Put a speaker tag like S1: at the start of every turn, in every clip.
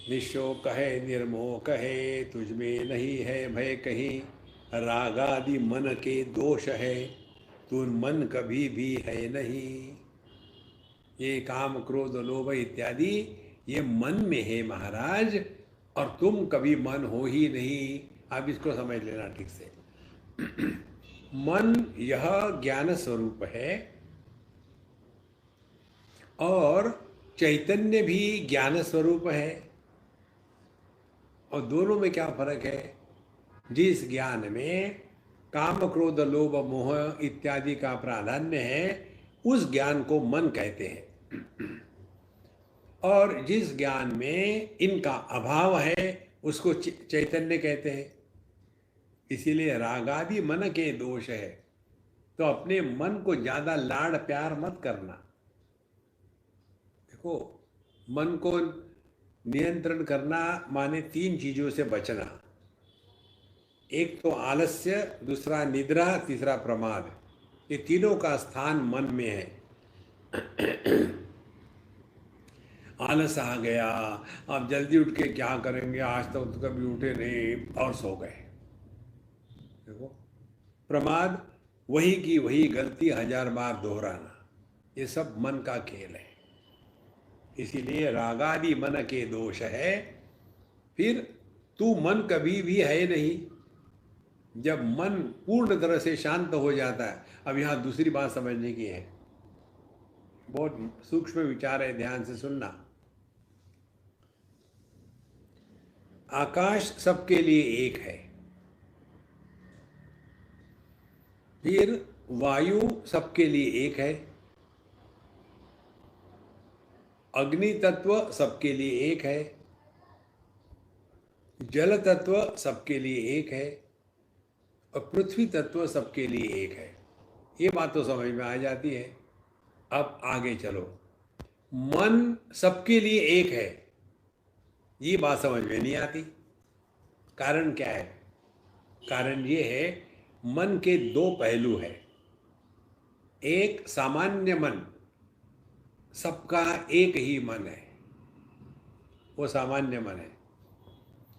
S1: निशोक है निर्मोह है, तुझ में नहीं है भय कहीं। राग आदि मन के दोष है, तू मन कभी भी है नहीं। ये काम क्रोध लोभ इत्यादि ये मन में है महाराज, और तुम कभी मन हो ही नहीं। आप इसको समझ लेना ठीक से। मन यह ज्ञान स्वरूप है, और चैतन्य भी ज्ञान स्वरूप है। और दोनों में क्या फर्क है? जिस ज्ञान में काम क्रोध लोभ मोह इत्यादि का प्राधान्य है, उस ज्ञान को मन कहते हैं। और जिस ज्ञान में इनका अभाव है, उसको चैतन्य कहते हैं। इसीलिए रागादि मन के दोष है, तो अपने मन को ज्यादा लाड़ प्यार मत करना। देखो, मन को नियंत्रण करना माने तीन चीजों से बचना। एक तो आलस्य, दूसरा निद्रा, तीसरा प्रमाद। ये तीनों का स्थान मन में है। आलस आ गया, अब जल्दी उठ के क्या करेंगे, आज तक तो कभी उठे नहीं, और सो गए। देखो, प्रमाद, वही की वही गलती हजार बार दोहराना, ये सब मन का खेल है। इसीलिए रागादि मन के दोष है। फिर तू मन कभी भी है नहीं। जब मन पूर्ण तरह से शांत हो जाता है, अब यहां दूसरी बात समझने की है, बहुत सूक्ष्म विचार है, ध्यान से सुनना। आकाश सबके लिए एक है, फिर वायु सबके लिए एक है, अग्नि तत्व सबके लिए एक है, जल तत्व सबके लिए एक है, और पृथ्वी तत्व सबके लिए एक है। ये बात तो समझ में आ जाती है। अब आगे चलो, मन सबके लिए एक है, ये बात समझ में नहीं आती। कारण क्या है? कारण ये है, मन के दो पहलू है। एक सामान्य मन, सबका एक ही मन है, वो सामान्य मन है।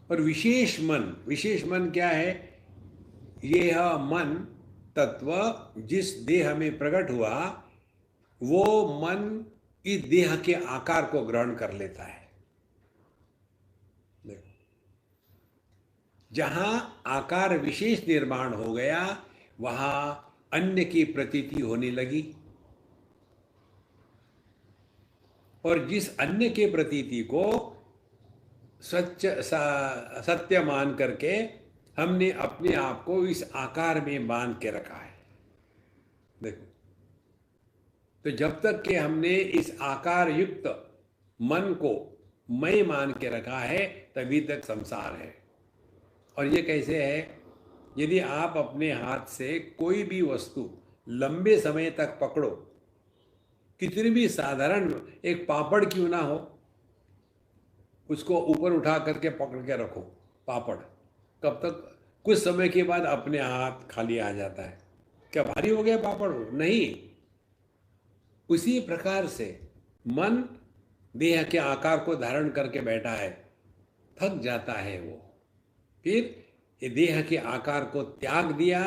S1: और विशेष मन, विशेष मन क्या है? यह मन तत्व जिस देह में प्रकट हुआ, वो मन इस देह के आकार को ग्रहण कर लेता है। देखो, जहां आकार विशेष निर्माण हो गया, वहां अन्य की प्रतीति होने लगी। और जिस अन्य के प्रतीति को सत्य मान करके हमने अपने आप को इस आकार में बांध के रखा है। देखो, तो जब तक कि हमने इस आकार युक्त मन को मैं मान के रखा है, तभी तक संसार है। और ये कैसे है? यदि आप अपने हाथ से कोई भी वस्तु लंबे समय तक पकड़ो, कितनी भी साधारण एक पापड़ क्यों ना हो, उसको ऊपर उठा करके पकड़ के रखो, पापड़ कब तक? कुछ समय के बाद अपने हाथ खाली आ जाता है। क्या भारी हो गया पापड़? नहीं। उसी प्रकार से मन देह के आकार को धारण करके बैठा है, थक जाता है वो, फिर ये देह के आकार को त्याग दिया,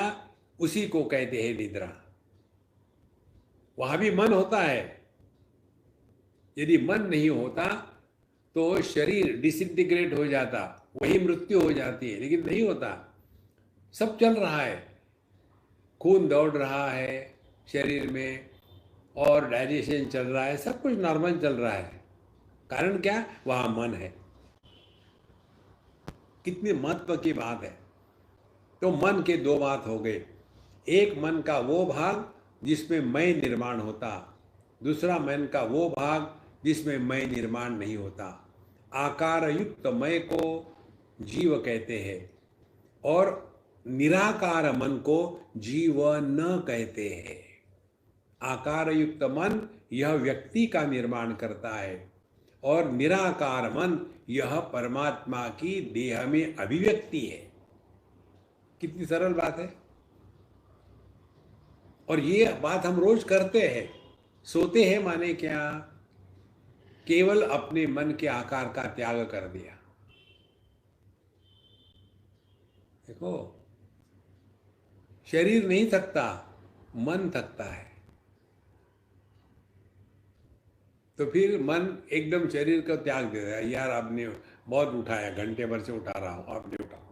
S1: उसी को कहते हैं निद्रा। वहां भी मन होता है। यदि मन नहीं होता तो शरीर डिसइंटीग्रेट हो जाता, वही मृत्यु हो जाती है, लेकिन नहीं होता। सब चल रहा है, खून दौड़ रहा है शरीर में, और डाइजेशन चल रहा है, सब कुछ नॉर्मल चल रहा है। कारण क्या? वहां मन है। कितनी महत्व की बात है। तो मन के दो बात हो गए। एक मन का वो भाग जिसमें मैं निर्माण होता, दूसरा मन का वो भाग जिसमें मैं निर्माण नहीं होता। आकार युक्त मैं को जीव कहते हैं, और निराकार मन को जीव न कहते हैं। आकार युक्त मन यह व्यक्ति का निर्माण करता है, और निराकार मन यह परमात्मा की देह में अभिव्यक्ति है। कितनी सरल बात है। और ये बात हम रोज करते हैं। सोते हैं माने क्या? केवल अपने मन के आकार का त्याग कर दिया। देखो, शरीर नहीं थकता, मन थकता है। तो फिर मन एकदम शरीर को त्याग दे रहा है, यार आपने बहुत उठाया, घंटे भर से उठा रहा हूं, आप नहीं उठाऊंगा।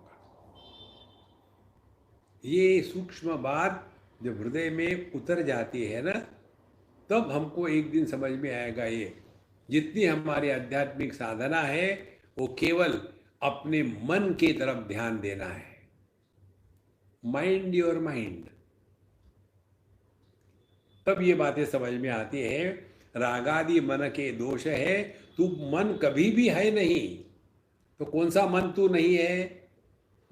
S1: ये सूक्ष्म बात जब हृदय में उतर जाती है ना, तब हमको एक दिन समझ में आएगा ये जितनी हमारी आध्यात्मिक साधना है वो केवल अपने मन की तरफ ध्यान देना है। Mind your mind. तब ये बातें समझ में आती है। रागादि मन के दोष है, तू मन कभी भी है नहीं। तो कौन सा मन तू नहीं है?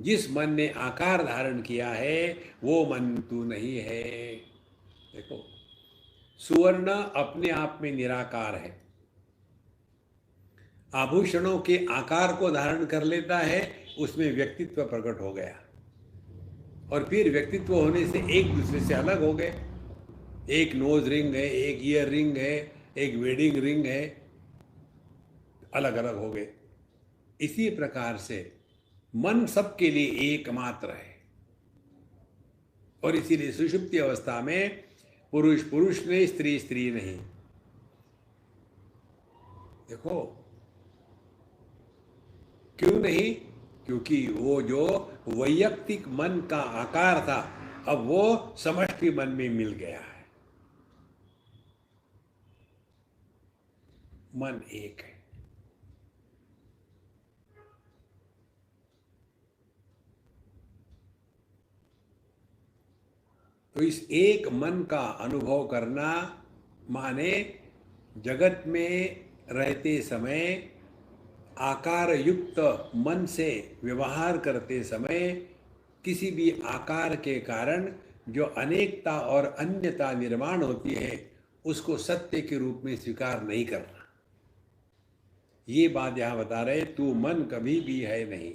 S1: जिस मन ने आकार धारण किया है वो मन तू नहीं है। देखो, सुवर्ण अपने आप में निराकार है, आभूषणों के आकार को धारण कर लेता है, उसमें व्यक्तित्व प्रकट हो गया। और फिर व्यक्तित्व होने से एक दूसरे से अलग हो गए। एक नोज रिंग है, एक ईयर रिंग है, एक वेडिंग रिंग है, अलग अलग हो गए। इसी प्रकार से मन सबके लिए एकमात्र है। और इसीलिए सुषुप्ति अवस्था में पुरुष पुरुष नहीं, स्त्री स्त्री नहीं। देखो, क्यों नहीं? क्योंकि वो जो वैयक्तिक मन का आकार था, अब वो समष्टि मन में मिल गया है। मन एक है। तो इस एक मन का अनुभव करना माने जगत में रहते समय आकार युक्त मन से व्यवहार करते समय किसी भी आकार के कारण जो अनेकता और अन्यता निर्माण होती है उसको सत्य के रूप में स्वीकार नहीं करना। ये बात यहाँ बता रहे, तू मन कभी भी है नहीं।